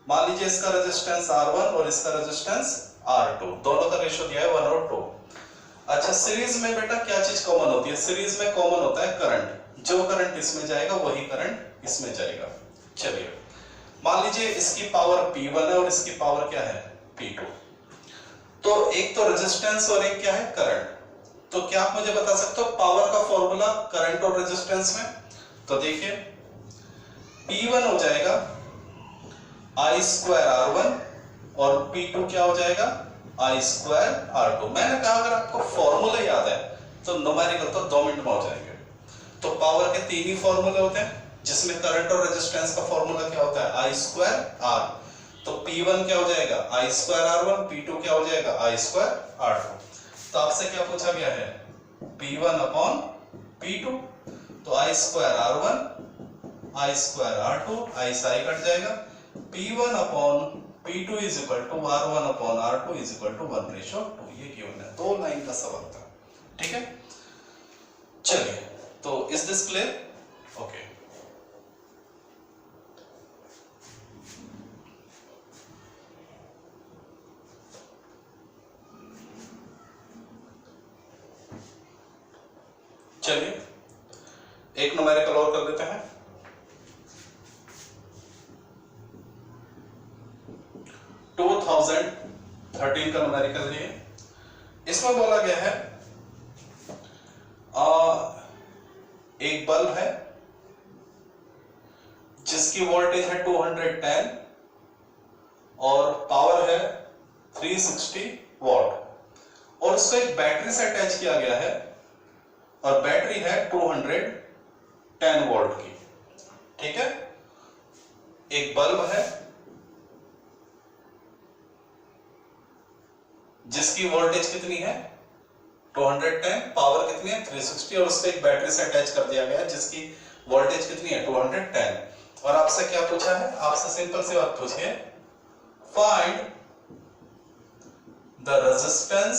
मान लीजिए इसका रेजिस्टेंस R1 और इसका रेजिस्टेंस R2, दोनों का रेशियो दिया है 1 और 2। अच्छा, सीरीज में बेटा क्या चीज कॉमन होती है? सीरीज में कॉमन होता है करंट। जो करंट इसमें जाएगा वही करंट इसमें जाएगा। चलिए मान लीजिए इसकी पावर P1 है और इसकी पावर क्या है? P2। तो एक तो रेजिस्टेंस और एक क्या है? करंट। तो क्या आप मुझे बता सकते हो पावर का फॉर्मूला करंट और रेजिस्टेंस में? तो देखिए P1 हो जाएगा I²R1 और P2 क्या हो जाएगा? I²R2। मैंने कहा अगर आपको फॉर्मूला याद है तो न्यूमेरिकल तो 2 मिनट में हो जाएंगे। तो पावर के 3 ही फॉर्मूले होते हैं जिसमें करंट और रेजिस्टेंस का फॉर्मूला क्या होता है? I²R। तो P1 क्या हो जाएगा? I²R1। P2 क्या हो जाएगा? I²R2। तो आपसे क्या पूछा गया है? P1/P2। तो I²R1 I²R2, I से I कट जाएगा। P1/P2 is equal to R1/R2 is equal to 1:2। ये गिवन है, 2 लाइन का सवाल था। ठीक है, चलिए तो इज दिस क्लियर? ओके, चलिए एक न्यूमेरिकल और कर देते हैं। टू 2013 का न्यूमेरिकल है। इसमें बोला गया है एक बल्ब है जिसकी वोल्टेज है 210 और पावर है 360 वॉट और उसको एक बैटरी से अटैच किया गया है और बैटरी है 210 वोल्ट की। ठीक है, एक बल्ब है जिसकी वोल्टेज कितनी है? 210, पावर कितनी है? 360 और उसको एक बैटरी से अटैच कर दिया गया है जिसकी वोल्टेज कितनी है? 210। और आपसे क्या पूछा है? आपसे सिंपल सी बात पूछी है, फाइंड द रेजिस्टेंस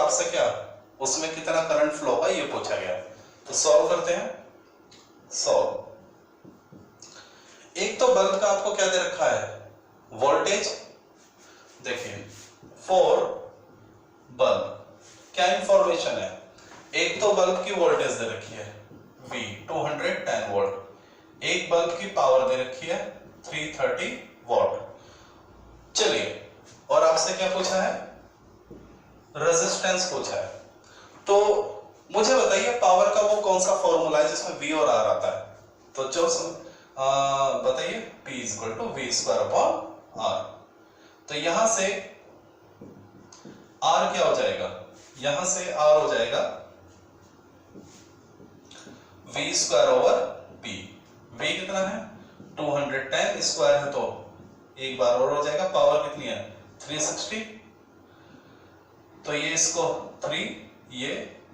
आपसे क्या उसमें कितना करंट फ्लो होगा ये पूछा गया। तो सॉल्व करते हैं। सॉल्व। एक तो बल्ब का आपको क्या दे रखा है वोल्टेज, देखिए फॉर बल्ब क्या इंफॉर्मेशन है, एक तो बल्ब की वोल्टेज दे रखी है V 210 वोल्ट, एक बल्ब की पावर दे रखी है 330 वॉट। चलिए और आपसे क्या पूछा है रेजिस्टेंस पूछा है। तो मुझे बताइए पावर का वो कौन सा फॉर्मूला है जिसमें V और R आता है। तो जो बताइए P = V²/R। तो यहां से R क्या हो जाएगा, यहां से R हो जाएगा V²/P। V कितना है 210, स्क्वायर है तो एक बार और हो जाएगा, पावर कितनी है 360, तो ये इसको 3 ये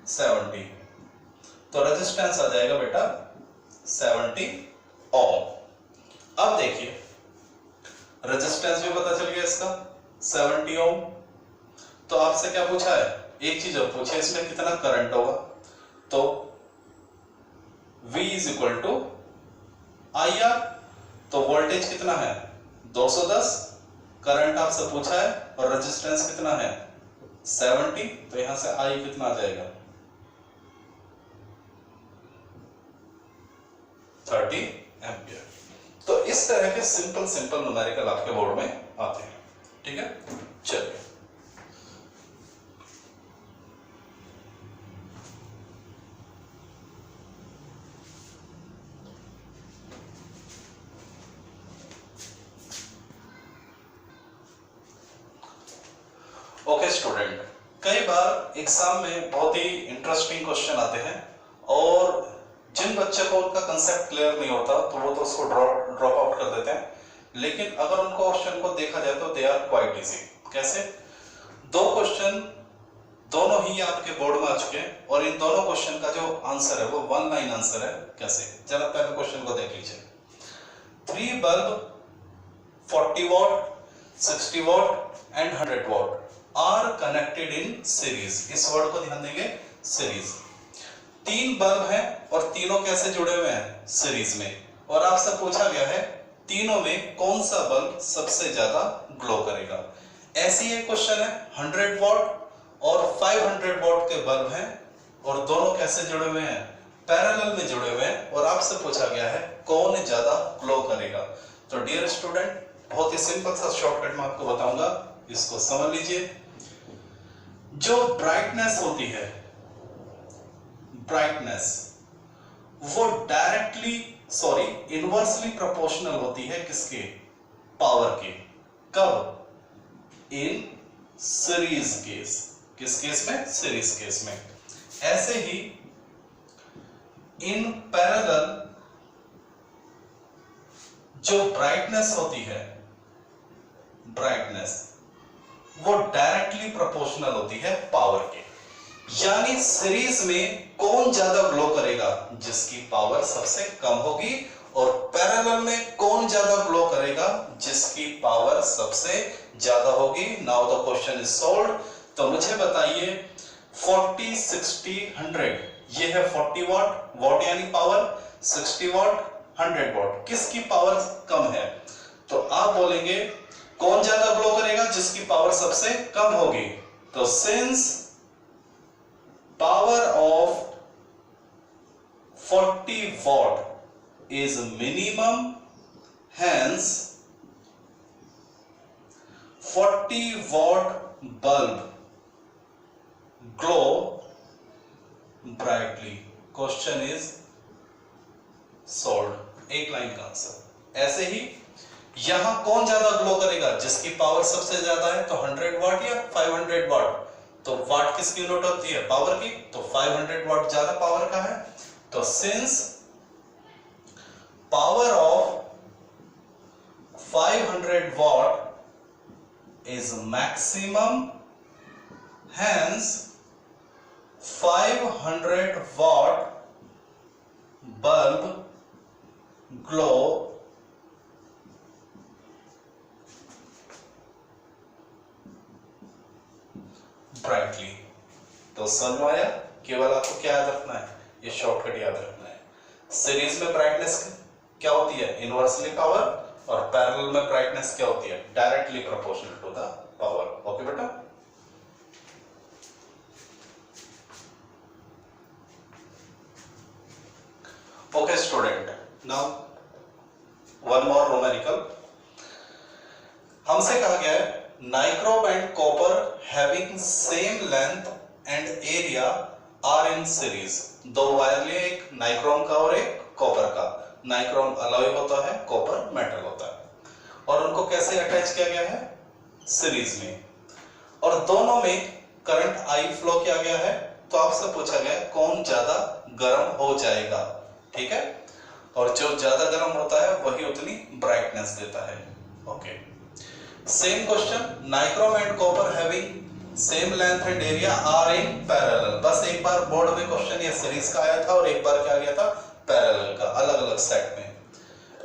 70, तो रेजिस्टेंस आ जाएगा बेटा 70 ओम। अब देखिए रेजिस्टेंस भी पता चल गया इसका 70 ओम। तो आपसे क्या पूछा है, एक चीज और पूछे इसमें कितना करंट होगा, तो V = IR, तो वोल्टेज कितना है 210, करंट आपसे पूछा है और रेजिस्टेंस कितना है 70, तो यहां से I कितना आ जाएगा 30 एम्पियर। तो इस तरह के सिंपल न्यूमेरिकल आपके बोर्ड में आते हैं। ठीक है, चलिए ओके स्टूडेंट, कई बार एग्जाम में बहुत ही इंटरेस्टिंग क्वेश्चन आते हैं और जिन बच्चे को उनका कंसेप्ट क्लियर नहीं होता तो वो तो उसको ड्रॉप आउट कर देते हैं, लेकिन अगर उन क्वेश्चन को देखा जाए तो दे आर क्वाइट इजी। कैसे, दो क्वेश्चन दोनों ही आपके बोर्ड में आ चुके हैं और इन दोनों क्वेश्चन का जो आंसर है वो 1 लाइन आंसर है। कैसे, जरा पहले क्वेश्चन को देख लीजिए। 3 bulb 40 watt 60 watt and 100 watt are connected in series. इस वर्ड को ध्यान देंगे, सीरीज। 3 बल्ब हैं और तीनों कैसे जुड़े हुए हैं सीरीज में, और आपसे पूछा गया है तीनों में कौन सा बल्ब सबसे ज्यादा ग्लो करेगा। ऐसी एक क्वेश्चन है 100 वॉट और 500 वॉट के बल्ब हैं और दोनों कैसे जुड़े हुए हैं पैरेलल में जुड़े हुए हैं, और आपसे पूछा गया है कौन ज्यादा ग्लो करेगा। तो डियर स्टूडेंट, बहुत ही सिंपल सा शॉर्टकट में आपको बताऊंगा, इसको समझ लीजिए। जो ब्राइटनेस होती है, ब्राइटनेस वो इनवर्सली प्रोपोर्शनल होती है किसके, पावर के। कब, इन सीरीज केस। किस केस में, सीरीज केस में। ऐसे ही इन पैरेलल जो ब्राइटनेस होती है, ब्राइटनेस वो डायरेक्टली प्रोपोर्शनल होती है पावर के। यानी सीरीज में कौन ज्यादा ग्लो करेगा, जिसकी पावर सबसे कम होगी, और पैरेलल में कौन ज्यादा ग्लो करेगा, जिसकी पावर सबसे ज्यादा होगी। Now the question is solved. तो मुझे बताइए 40 60 100, ये है 40 वॉट, वॉट यानी पावर, 60 वॉट 100 वॉट, किसकी पावर कम है। तो आप बोलेंगे कौन ज्यादा ग्लो करेगा, जिसकी पावर सबसे कम होगी। तो since power of 40 watt is minimum, hence 40 watt bulb glow brightly. Question is solved. एक लाइन का आंसर। ऐसे ही यहां कौन ज्यादा ग्लो करेगा, जिसकी पावर सबसे ज्यादा है, तो 100 वाट या 500 वाट। तो वाट किसकी यूनिट होती है, पावर की, तो 500 वाट ज्यादा पावर का है। तो since power of 500 watt is maximum, hence 500 watt bulb glow brightly. तो समझ में आया, केवल आपको क्या याद रखना है, ये शॉर्टकट याद रखना है। सीरीज में ब्राइटनेस क्या होती है, इनवर्सली पावर, और पैरेलल में ब्राइटनेस क्या होती है, directly proportional to the power. Okay बेटा, okay student, now one more numerical. हमसे कहा गया है nichrome and copper having same length and area are in series. दो वायर लिए, एक नाइक्रोम का और एक कॉपर का। नाइक्रोम अलॉय होता है, कॉपर मेटल होता है, और उनको कैसे अटैच किया गया है, सीरीज में, और दोनों में करंट आई फ्लो किया गया है। तो आपसे पूछा गया कौन ज्यादा गर्म हो जाएगा, ठीक है, और जो ज्यादा गर्म होता है वही उतनी ब्राइटनेस देता है। Okay, same question, nichrome and copper having same length and area are in parallel. बस एक बार बोर्ड में क्वेश्चन ये सीरीज का आया था और एक बार क्या गया था, पैरेलल का, अलग अलग सेट में।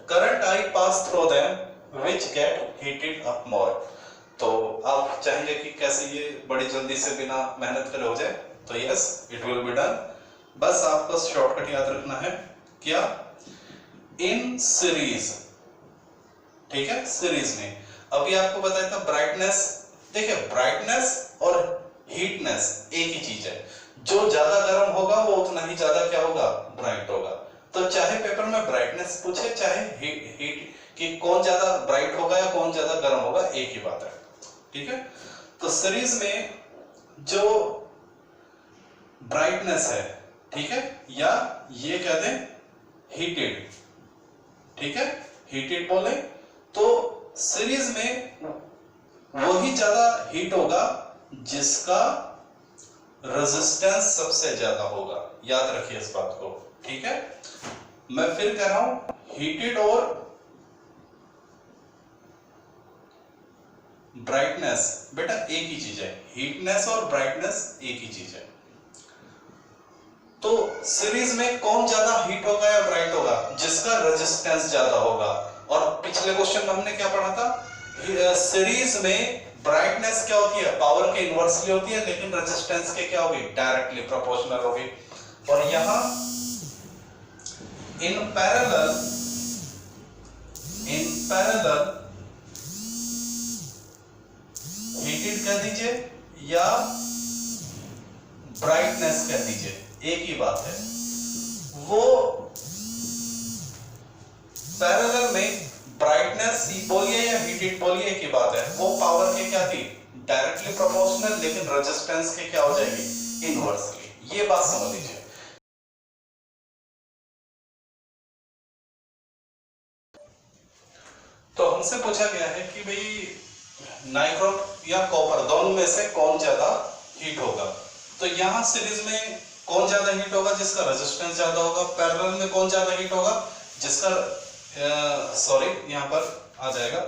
Current I pass through them which gate heated up more. तो आप चाहेंगे कि कैसे ये बड़ी जल्दी से बिना मेहनत करे हो जाए, तो yes it will be done. बस आपको शॉर्टकट याद रखना है, क्या, इन सीरीज, ठीक है, सीरीज में। अभी आपको बताया था ब्राइटनेस, देखिए ब्राइटनेस और हीटनेस एक ही चीज है, जो ज्यादा गर्म होगा वो उतना ही ज्यादा क्या होगा, ब्राइट होगा। तो चाहे पेपर में ब्राइटनेस पूछे चाहे हीट कि कौन ज्यादा ब्राइट होगा या कौन ज्यादा गर्म होगा, एक ही बात है, ठीक है। तो सीरीज में जो ब्राइटनेस है, ठीक है, या ये कह दें हीटेड, ठीक है, हीटेड बोले तो सीरीज में वही ज्यादा हीट होगा जिसका रेजिस्टेंस सबसे ज्यादा होगा। याद रखिए इस बात को, ठीक है। मैं फिर कह रहा हूं, हीटेड और ब्राइटनेस बेटा एक ही चीज है, हीटनेस और ब्राइटनेस एक ही चीज है। तो सीरीज में कौन ज्यादा हीट होगा या ब्राइट होगा, जिसका रेजिस्टेंस ज्यादा होगा। और पिछले क्वेश्चन में हमने क्या पढ़ा था, सीरीज में ब्राइटनेस क्या होती है, पावर के इनवर्सली होती है, लेकिन रेजिस्टेंस के क्या होगी, डायरेक्टली प्रोपोर्शनल होगी। और यहां इन पैरेलल हीटेड कह दीजिए या ब्राइटनेस कह दीजिए, एक ही बात है। वो पैरेलल में ब्राइटनेस बोलिए या हीटेड बोलिए, एक ही बात है। वो पावर के क्या थी, डायरेक्टली प्रोपोर्शनल, लेकिन रेजिस्टेंस के क्या हो जाएगी, इनवर्सली। ये बात समझ लीजिए। तो हमसे पूछा गया है कि भाई नाइक्रोम या कॉपर दोनों में से कौन ज्यादा हीट होगा। तो यहां सीरीज में कौन ज्यादा हीट होगा, जिसका रेजिस्टेंस ज्यादा होगा। पैरेलल में कौन ज्यादा हीट होगा, जिसका यहां पर आ जाएगा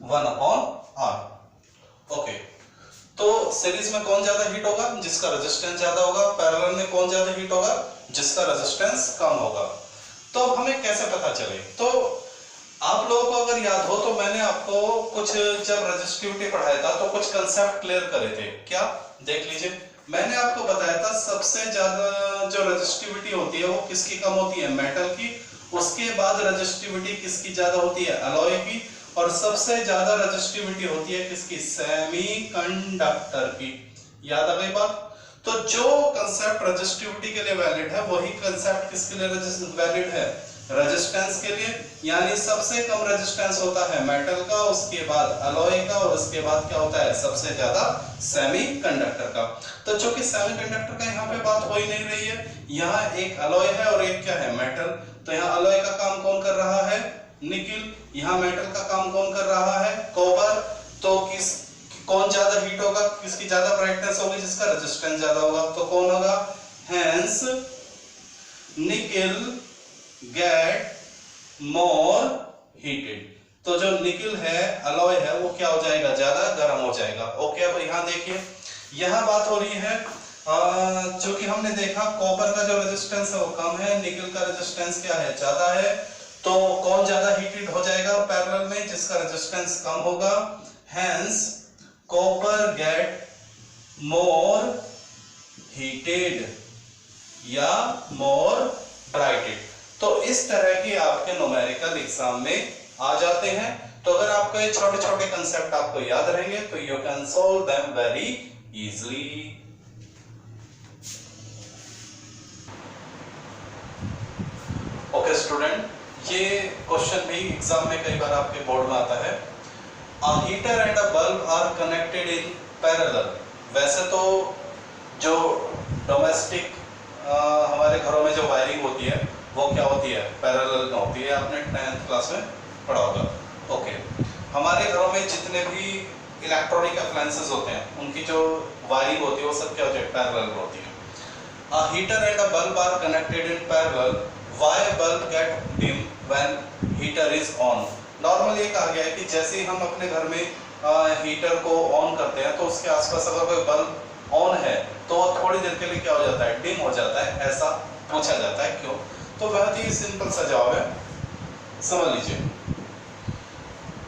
1/r। ओके, तो सीरीज में कौन ज्यादा हीट होगा, जिसका रेजिस्टेंस ज्यादा होगा। पैरेलल में कौन ज्यादा हीट होगा, जिसका रेजिस्टेंस कम होगा। तो अब हमें कैसे पता चले, तो आप लोगों को अगर याद हो तो मैंने आपको कुछ जब रेजिस्टिविटी पढ़ाया था तो कुछ कंसेप्ट क्लियर करे थे। क्या, देख लीजिए, मैंने आपको बताया था सबसे ज्यादा जो रेजिस्टिविटी होती है वो किसकी कम होती है, मेटल की। उसके बाद रेजिस्टिविटी किसकी ज्यादा होती है, अलॉय की। और सबसे ज्यादा रेजिस्टिविटी होती है किसकी, सेमीकंडक्टर की। याद आ गई बात। तो जो कंसेप्ट रेजिस्टिविटी के लिए वैलिड है वही कंसेप्ट किसके लिए वैलिड है, रेजिस्टेंस के लिए। यानी सबसे कम रेजिस्टेंस होता है मेटल का, उसके बाद अलॉय का, और उसके बाद क्या होता है, सबसे ज्यादा सेमीकंडक्टर का। तो चूंकि सेमीकंडक्टर का यहाँ पे बात हो ही नहीं रही है, यहाँ एक अलॉय है और एक क्या है, मेटल। तो यहाँ अलॉय का काम कौन कर रहा है, निकिल। यहाँ मेटल का काम कौन कर रहा है, कॉपर। तो कौन ज्यादा हीट होगा, किसकी ज्यादा ब्राइटनेस होगी, जिसका रेजिस्टेंस ज्यादा होगा। तो कौन होगा, hence nickel get more heated. तो जो निकिल है, अलॉय है, वो क्या हो जाएगा, ज्यादा गर्म हो जाएगा। ओके, अब यहाँ देखिए, यहाँ बात हो रही है जो कि हमने देखा कॉपर का जो रेजिस्टेंस है वो कम है, निकिल का रेजिस्टेंस क्या है, ज्यादा है। तो कौन ज्यादा हीटेड हो जाएगा पैरेलल में, जिसका रेजिस्टेंस कम होगा। Hence copper gate more heated या मोर ब्राइटेड। तो इस तरह के आपके न्यूमेरिकल एग्जाम में आ जाते हैं। तो अगर आपको ये छोटे छोटे कंसेप्ट आपको याद रहेंगे तो you can solve them very easily. Okay student, ये क्वेश्चन भी एग्जाम में कई बार आपके बोर्ड में आता है। A heater and a bulb are connected in parallel। वैसे तो जो डोमेस्टिक हमारे घरों में जो वायरिंग होती है वो क्या होती है, पैरेलल में होती है। आपने 10th क्लास में पढ़ा होगा। ओके, हमारे घरों में जितने भी इलेक्ट्रॉनिक अप्लायंसेस होते हैं उनकी जो वायरिंग होती है वो सब क्या होती है, पैरेलल होती है। A heater and a bulb are connected in parallel। Why bulb get dim when heater is on? Normal ये कहा गया है कि जैसे ही हम अपने घर में हीटर को ऑन करते हैं तो उसके आसपास अगर कोई बल्ब ऑन है तो थोड़ी देर के लिए क्या हो जाता है, डिम हो जाता है। ऐसा पूछा जाता है क्यों? तो बहुत ही सिंपल सा जवाब है, समझ लीजिए।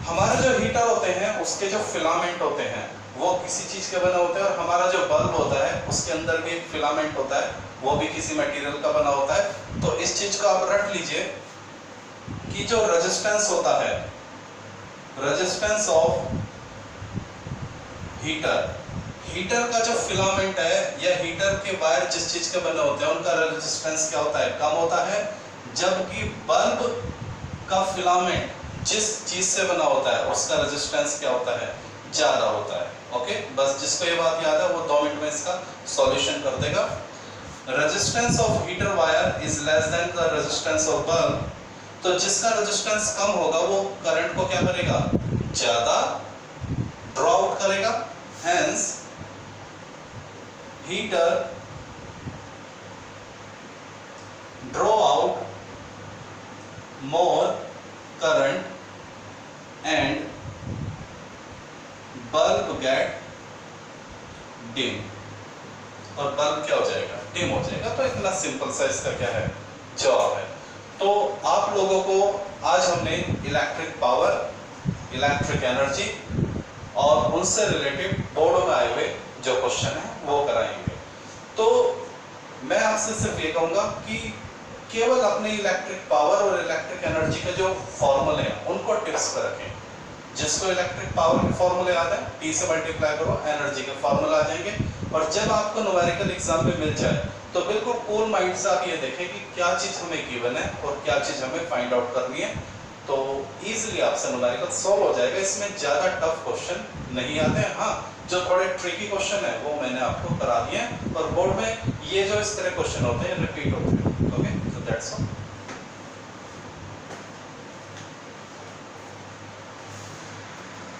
हमारे जो हीटर होते हैं उसके जो फिलामेंट होते हैं वो किसी चीज के बने होते हैं, और हमारा जो बल्ब होता है उसके अंदर भी एक फिलामेंट होता है, वो भी किसी मटेरियल का बना होता है। तो इस चीज को आप रट लीजिए कि जो रेजिस्टेंस होता है, रेजिस्टेंस ऑफ हीटर का जो फिलामेंट है या हीटर के वायर जिस चीज के बने होते हैं उनका रेजिस्टेंस क्या होता है, कम होता है। जबकि बल्ब का फिलामेंट जिस चीज से बना होता है उसका रेजिस्टेंस क्या होता है, ज्यादा होता है। ओके, बस जिसको ये बात याद है वो 2 मिनट में इसका सॉल्यूशन कर देगा। Resistance of heater wire is less than the resistance of bulb. तो जिसका रेजिस्टेंस कम होगा वो करंट को क्या करेगा, ज्यादा ड्रॉ आउट करेगा। Hence heater draw out more current and bulb get dim. और बल्ब क्या हो जाएगा, डिम हो जाएगा। तो इतना सिंपल सा इसका क्या है, जवाब है। तो आप लोगों को आज हमने इलेक्ट्रिक पावर, इलेक्ट्रिक एनर्जी और उनसे रिलेटेड बोर्ड में आए हुए जो क्वेश्चन है वो कराएंगे। तो मैं आपसे सिर्फ ये कहूंगा कि केवल अपने इलेक्ट्रिक पावर और इलेक्ट्रिक एनर्जी के जो फॉर्मूले हैं उनको टिप्स पर रखें। जिसको इलेक्ट्रिक पावर के फॉर्मूले आते हैं T से मल्टीप्लाई करो, एनर्जी के फॉर्मूला आ जाएंगे। और जब आपको न्यूमेरिकल एग्जाम में मिल जाए तो बिल्कुल कूल माइंड से आप ये देखें कि क्या चीज हमें गिवन है और क्या चीज हमें फाइंड आउट करनी है। तो इजीली आपसे न्यूमेरिकल सॉल्व हो जाएगा। इसमें ज्यादा टफ क्वेश्चन नहीं आते हैं। हाँ, जो थोड़े ट्रिकी क्वेश्चन है वो मैंने आपको करा दिए हैं, और बोर्ड में ये जो इस तरह क्वेश्चन होते हैं रिपीट होते हैं। Okay, so that's all।